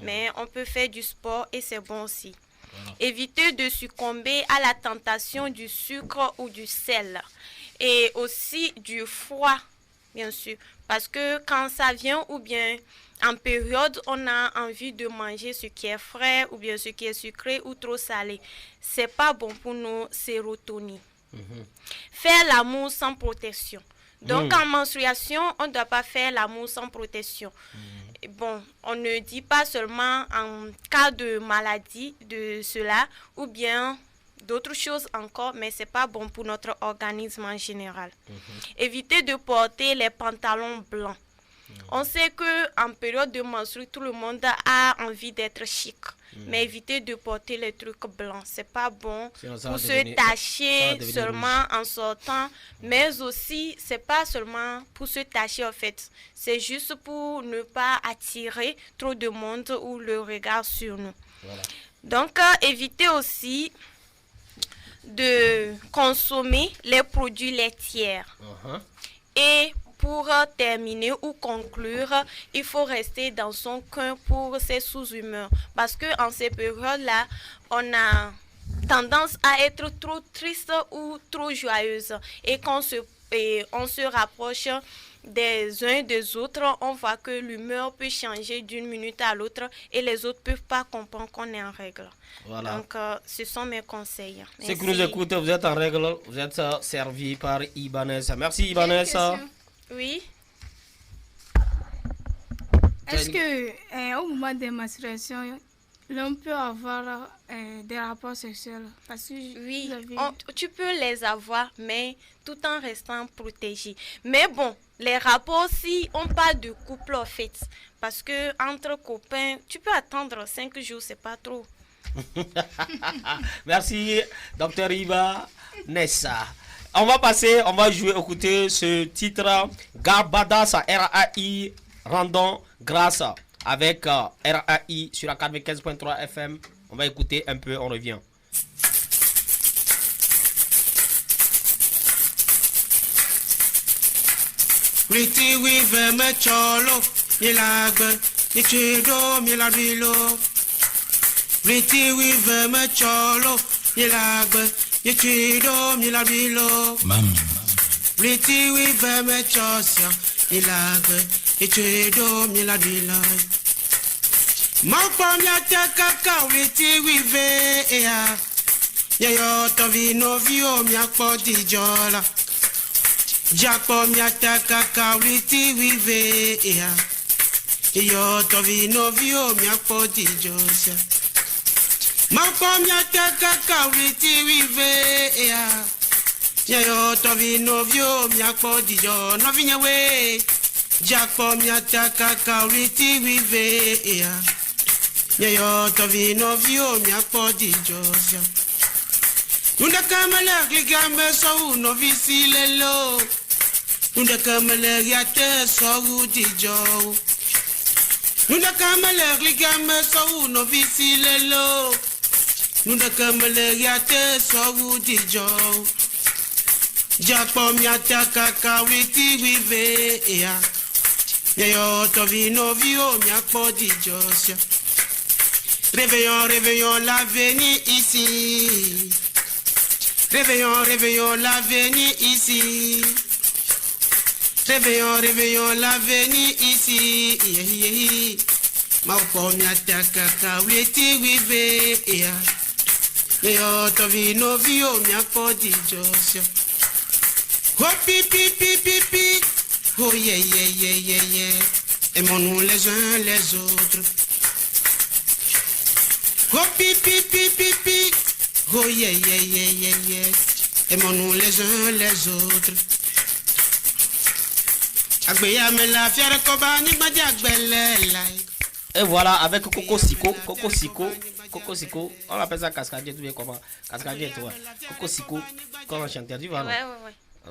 Mais on peut faire du sport et c'est bon aussi. Voilà. Éviter de succomber à la tentation du sucre ou du sel. Et aussi du froid, bien sûr. Parce que quand ça vient ou bien en période, on a envie de manger ce qui est frais ou bien ce qui est sucré ou trop salé. C'est pas bon pour nos sérotonines. Faire l'amour sans protection. Donc en menstruation, on ne doit pas faire l'amour sans protection. Bon, on ne dit pas seulement en cas de maladie de cela ou bien d'autres choses encore, mais c'est pas bon pour notre organisme en général. Éviter de porter les pantalons blancs. On sait que en période de menstruation, tout le monde a envie d'être chic. Mais éviter de porter les trucs blancs, c'est pas bon pour se tacher seulement en sortant, mais aussi c'est pas seulement pour se tacher en fait, c'est juste pour ne pas attirer trop de monde ou le regard sur nous. Voilà. Donc éviter aussi de consommer les produits laitiers. Et pour terminer ou conclure, il faut rester dans son coin pour ses sous-humeurs. Parce qu'en ces périodes-là, on a tendance à être trop triste ou trop joyeuse. Et quand on se rapproche des uns des autres, on voit que l'humeur peut changer d'une minute à l'autre et les autres ne peuvent pas comprendre qu'on est en règle. Voilà. Donc, ce sont mes conseils. Ceux qui nous écoutent, vous êtes en règle, vous êtes servis par Ibanez. Merci Ibanez. Oui. Est-ce que au moment des menstruations, l'on peut avoir des rapports sexuels? Parce que oui, tu peux les avoir, mais tout en restant protégé. Mais bon, les rapports, si on parle de couple en fait, parce que entre copains, tu peux attendre 5 jours, c'est pas trop. Merci, Dr Iba Nessa. On va écouter ce titre Garbadas RAI rendons grâce avec RAI sur la 95.3 FM. On va écouter un peu, on revient. Pretty weaver me cholo, milagre, ichido miladilo. Pretty weaver me cholo, milagre. Yechido miladilo, Pretty weaver me chosia, milagre. Yechido miladilo. Mapa miata kaka pretty weaver ea. Yayo tovino vio miakpo dijola. Japo miata kaka pretty weaver ea. Yayo tovino vio miakpo dijola. Makomya teka kawiti wive ya yo tovi novio myakpo dijo novinya we jakpo mya teka kawiti wive ya yo tovi novio myakpo dijo Nunda kamala gigambe so novisi lelo Nunda kamala yate so dijo Nunda kamala gigambe so novisi lelo Nunda kamele yate so dijo Japo miata kaka witi wive ya Yo tovino vio miakpo dijo Réveillons, réveillons l'avenir ici Réveillons, réveillons l'avenir ici Réveillons, réveillons l'avenir ici Mapo miata kaka witi wive ya Yo tovino vio miakpo dijo Oh pi pi pi pi pi Oh yeah, yeah, yeah, yeah, yeah. Aimons-nous les uns les autres. Oh pipi, pipi, pipi. Oh yeah, yeah, yeah, yeah, yeah. Aimons-nous les uns les autres. Et voilà, avec Coco Siko, on appelle ça cascadier, tu sais comment? Cascadier, tu vois. Coco Siko, comment chanter, tu vois? Ouais.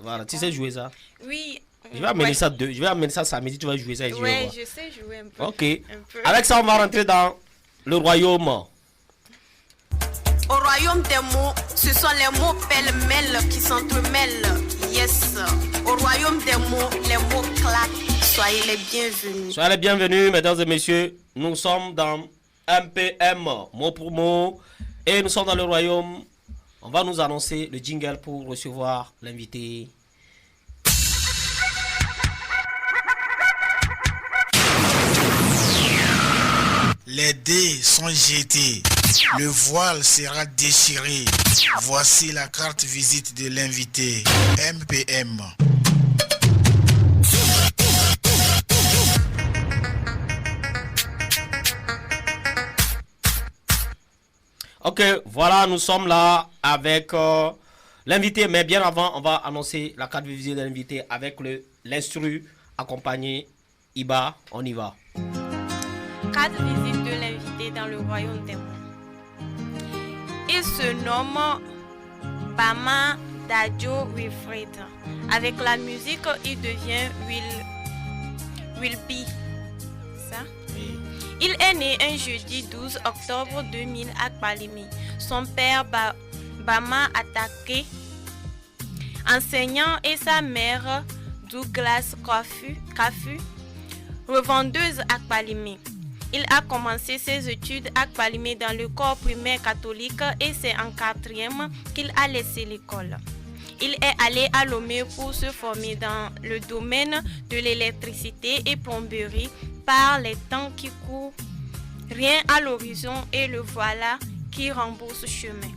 Voilà, tu sais jouer ça? Oui. Je vais amener ça je vais amener ça samedi, tu vas jouer ça et je vais voir. Je sais jouer un peu. Ok. Avec ça, on va rentrer dans le royaume. Au royaume des mots, ce sont les mots pêle-mêle qui s'entremêlent. Yes. Au royaume des mots, les mots claquent. Soyez les bienvenus. Soyez les bienvenus, mesdames et messieurs. Nous sommes dans MPM, mot pour mot. Et nous sommes dans le royaume. On va nous annoncer le jingle pour recevoir l'invité. Les dés sont jetés. Le voile sera déchiré. Voici la carte visite de l'invité. MPM. Ok, voilà, nous sommes là avec l'invité. Mais bien avant, on va annoncer la carte visite de l'invité avec l'instru accompagné. Iba, on y va. Carte visite de l'invité dans le royaume des mots. Il se nomme Bama Dadjo Wilfred. Avec la musique, il devient Will B. Ça? Oui. Il est né un jeudi 12 octobre 2000 à Kpalimi. Son père Bama Atake, enseignant, et sa mère Douglas Kafu, revendeuse à Kpalimi. Il a commencé ses études à Kpalimi dans le corps primaire catholique et c'est en 4e qu'il a laissé l'école. Il est allé à Lomé pour se former dans le domaine de l'électricité et plomberie par les temps qui courent. Rien à l'horizon et le voilà qui rembourse chemin.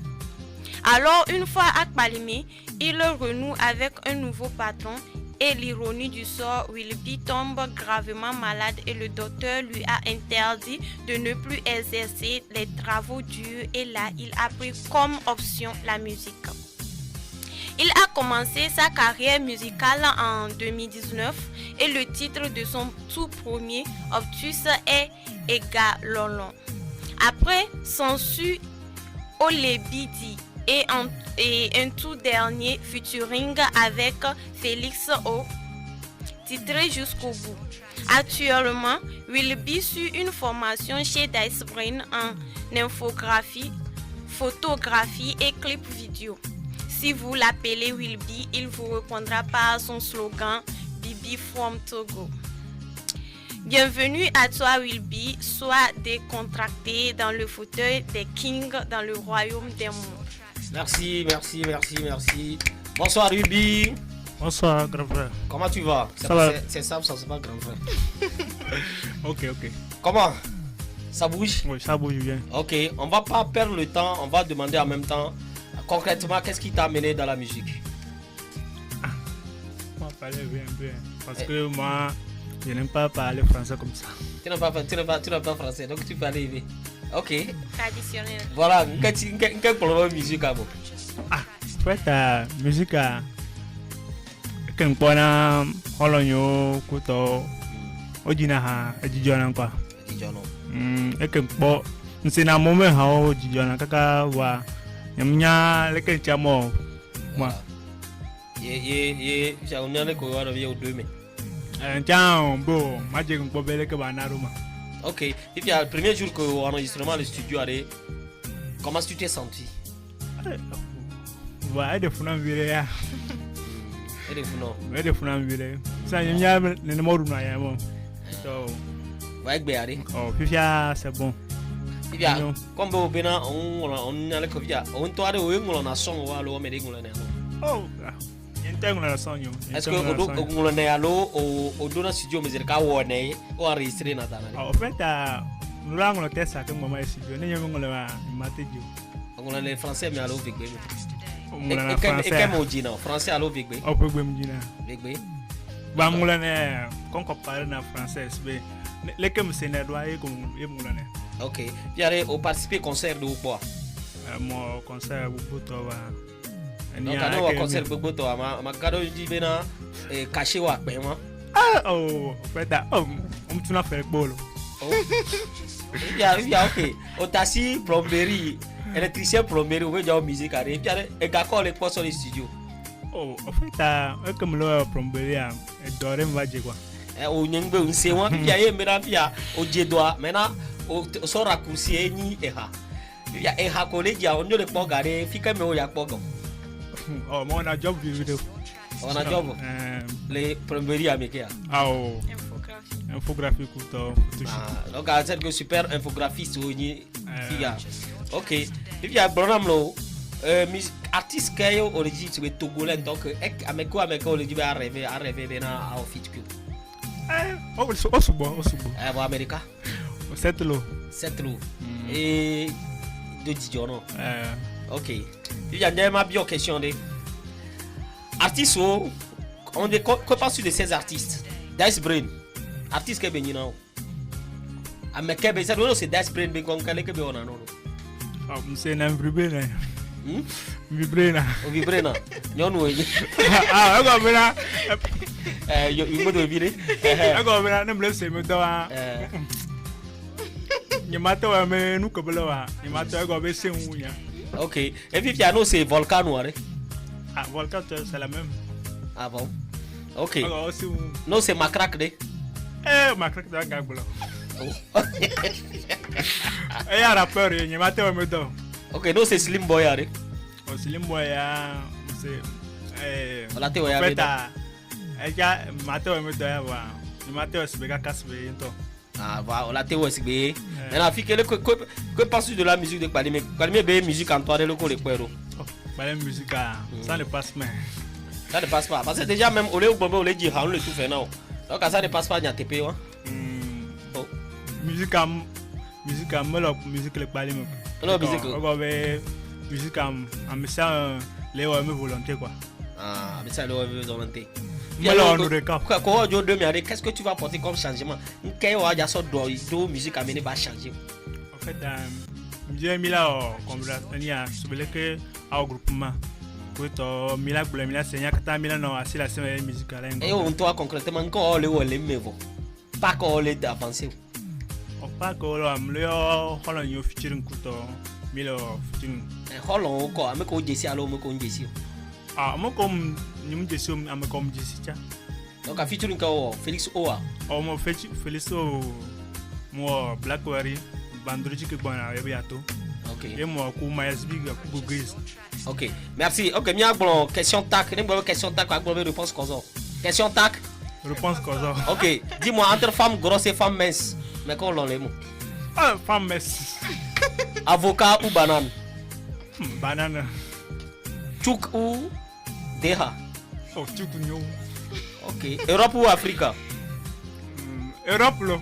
Alors une fois à Kpalimi, il renoue avec un nouveau patron. Et l'ironie du sort, Wilby tombe gravement malade et le docteur lui a interdit de ne plus exercer les travaux durs et là, il a pris comme option la musique. Il a commencé sa carrière musicale en 2019 et le titre de son tout premier opus est Ega Lolon. Après, s'ensuit Olebidi et un tout dernier featuring avec Félix O, titré Jusqu'au bout. Actuellement, Wilby suit une formation chez Dice Brain en infographie, photographie et clip vidéo. Si vous l'appelez Wilby, il vous répondra par son slogan Bibi from Togo. Bienvenue à toi Wilby, sois décontracté dans le fauteuil des kings dans le royaume des mots. Merci. Bonsoir Ruby. Bonsoir grand frère. Comment tu vas? Ça va. C'est ça, c'est pas grand frère. Ok. Comment? Ça bouge? Oui, ça bouge bien. Ok, on va pas perdre le temps, on va demander en même temps concrètement qu'est-ce qui t'a amené dans la musique? On va parler bien. Parce que moi, je n'aime pas parler français comme ça. Tu n'as pas français, donc tu peux aller vite. Ok. Traditionnel. Voilà, quel problème musique à vous? En fait, la musique a qu'un point à Holonyo, Kuto, Ojina, Ejijona quoi. Et qu'un point, c'est un moment où Ojijona, Kaka, wa, Yamia, le Kenchamo. Moi. On y a les coureurs de 2 mai. Tiens, bon, Magic Bobele Kabanaruma. Ok, et puis le premier jour qu'on a enregistrement le studio, comment tu t'es senti? Ouais, des funambires. Et des funambires. Ça y est, le numéro de Mayamo. Ouais, béaré. Oh, Pifia, c'est bon. Pifia, comme vous venez, on a le Covid. On doit aller on a son ou alors on met des goulets. Oh, est-ce que on est allé au don studio mais il a enregistré Nathan? En fait, nous avons testé ça comme maman studio. Nous avons les français mais allô Vigbe. Et quel mot dit non? Français allô Vigbe. On peut Vigbe. Vigbe. Bah moulane quand on parle en français, les comme c'est néerlandais comme les moulane. Ok. Puis allez au participer concert de quoi? Mon concert beaucoup toi. Donc quand on concert beaucoup toi, ma cadeau dit bena caché wa ben moi. Ah oh, fait ça. On tu n'as fait bolo. Yeah, ok. On t'a si plomberie, électricien plomberie, on veut dire musique arrive. Puis allez et gars les poste sur les studios. Oh, en fait, comme le plomberie, doré m'vaje quoi. O nyengbe unse wan pia ye mera pia o jedoa maintenant o so raccourci ni eha. Ya eha college on le po gare fika me o ya pogo. Oh, mon a job vidéo. On a job. Les plomberies américaines. Ah oh. Infographie couteau. Donc à cette que super infographiste ou ni figa. OK. Et puis à Bonham lo artiste kayo origine sur togolais donc avec quoi origine à rêver bena à office que. Osubo. Bon America. 7 lots. Et de Dijon. OK. Il y a une bien question de artistes on est quoi pas sur de ces artistes. Dice Brain. Artiste que benina. Ameke be c'est Dice Brain be kon kale ke be ona no. Ah, c'est un vibrena. Vibrena. Vibrena. Nyonu e. Ah, go bena. Yo mo do vire. Go bena nem le se me do a. Nyamato wa me nu ko bela. Nyamato go be se unya. OK. Et puis piano c'est Volcano are. Ah, Volcano c'est la même. Ah bon. OK. Non, c'est Macrack de. Macrack da gagbolo. Et un rappeur, nyamato wa me do. OK, non c'est Slim Boy are. Oh, Slim Boy c'est la te wa beta. Ega mato me do ya wa. Nyamato se bega kasbe into. Ah voilà, la te wa se be. Maintenant fi que penses-tu de la musique de Kbalime? Kbalime be musique en toi le ko le kwero. Kbalime musique ça ne passe pas. Ça ne passe pas parce que déjà même au lieu bombe au lieu dire on le tout fait non. Donc ça ne passe pas nya TP wa. Musique melo musique le Kbalime. Non musique. On va musique en message les me volonté quoi. Ah, mais ça le volonté. Qu'est-ce que tu vas apporter comme changement? Quel est le musique amené va changer? En fait, j'ai mis là comme il y a que au groupement. Pour Mila c'est Yakata Mila non assis la scène musicale. Et on doit concrètement encore le mevo. Pas qu'on les avancer. Pas qu'on le Holland yo featuring kuto Mila featuring. Holland ko ame ko jesi alo me ko jesi. Ah, moi comme nous je suis ame comme jesi cha. Donc a featuring ko Felix Oa. Oh mo Felix O mo Blackberry bandroji ke bona yato. OK. Et moi ko MySB ko Gris. OK. Merci. OK, mi a bon question tac, ni bon question tac avec bonne réponse kozo. Question tac. Réponse kozo. OK. Dis-moi entre femme grosse et femme mince. Mais qu'on l'on les mots. Ah, femme mince. Avocat ou banane? Banane. Tchouk ou Deha? Oh, tchouk ou OK. Europe ou Afrique? Europe là.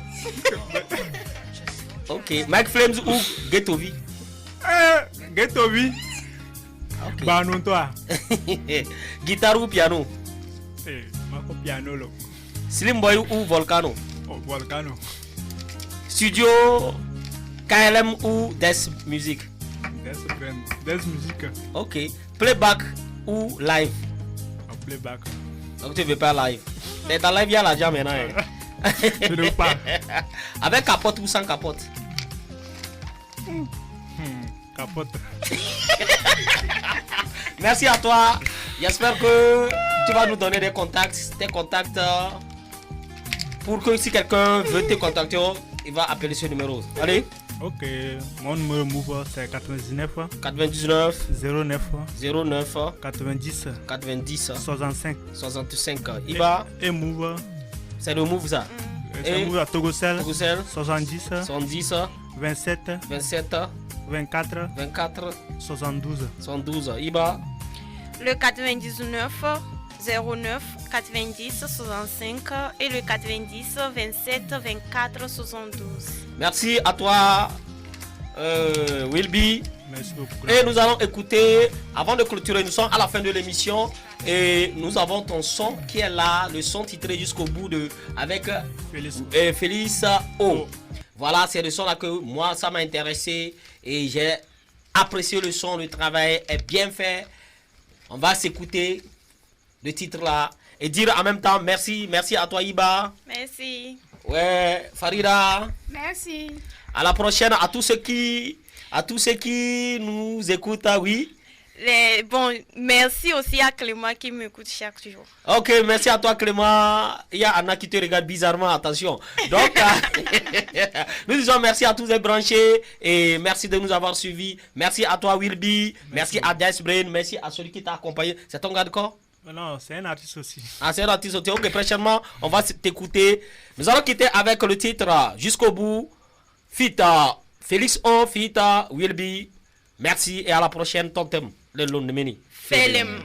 OK. Mike Flames ou Ghettovi? Ghettovi. OK. Banon toi. Guitare ou piano? Mako piano là. Slim Boy ou Volcano? Oh, Volcano. Studio KLM ou Des Music? Des Music. OK. Playback ou live? Playback. Donc tu veux pas live? Mais dans live il y a l'argent maintenant. Je ne veux pas. Avec capote ou sans capote? Capote. Merci à toi. J'espère que tu vas nous donner tes contacts pour que si quelqu'un veut te contacter, il va appeler ce numéro. Allez. OK. Mon numéro move c'est 99 09 90 65. Il va. Et move. C'est le move ça. C'est move à Togocel 70 27 24 72. Il va. Le 99 09 90 65 et le 90 27 24 72. Merci à toi, Wilby. Merci beaucoup. Et nous allons écouter, avant de clôturer, nous sommes à la fin de l'émission et nous avons ton son qui est là, le son titré jusqu'au bout avec Félix O. Voilà, c'est le son là que moi ça m'a intéressé et j'ai apprécié le son, le travail est bien fait. On va s'écouter le titre là et dire en même temps merci à toi Iba. Merci. Ouais, Farida. Merci. À la prochaine, à tous ceux qui nous écoutent, oui. Merci aussi à Clément qui m'écoute chaque jour. Ok, merci à toi Clément. Il y a Anna qui te regarde bizarrement, attention. Donc, nous disons merci à tous les branchés et merci de nous avoir suivis. Merci à toi Wilby, merci à Dice Brain, merci à celui qui t'a accompagné. C'est ton gars de corps? Non, c'est un artiste aussi. Ah, c'est un artiste aussi. Ok, prochainement, on va t'écouter. Nous allons quitter avec le titre Jusqu'au bout. Fita Félix O, Fita Wilby. Merci et à la prochaine. Ton thème, le lendemain. Film.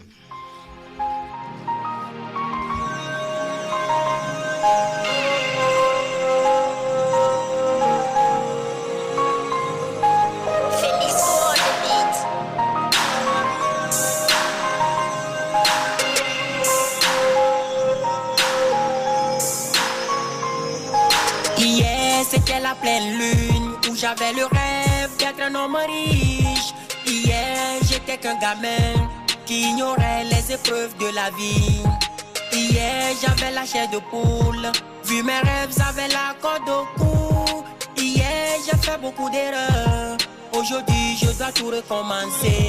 Hier c'était la pleine lune où j'avais le rêve d'être un homme riche. Hier j'étais qu'un gamin qui ignorait les épreuves de la vie. Hier j'avais la chair de poule, vu mes rêves avaient la corde au cou. Hier j'ai fait beaucoup d'erreurs, aujourd'hui je dois tout recommencer.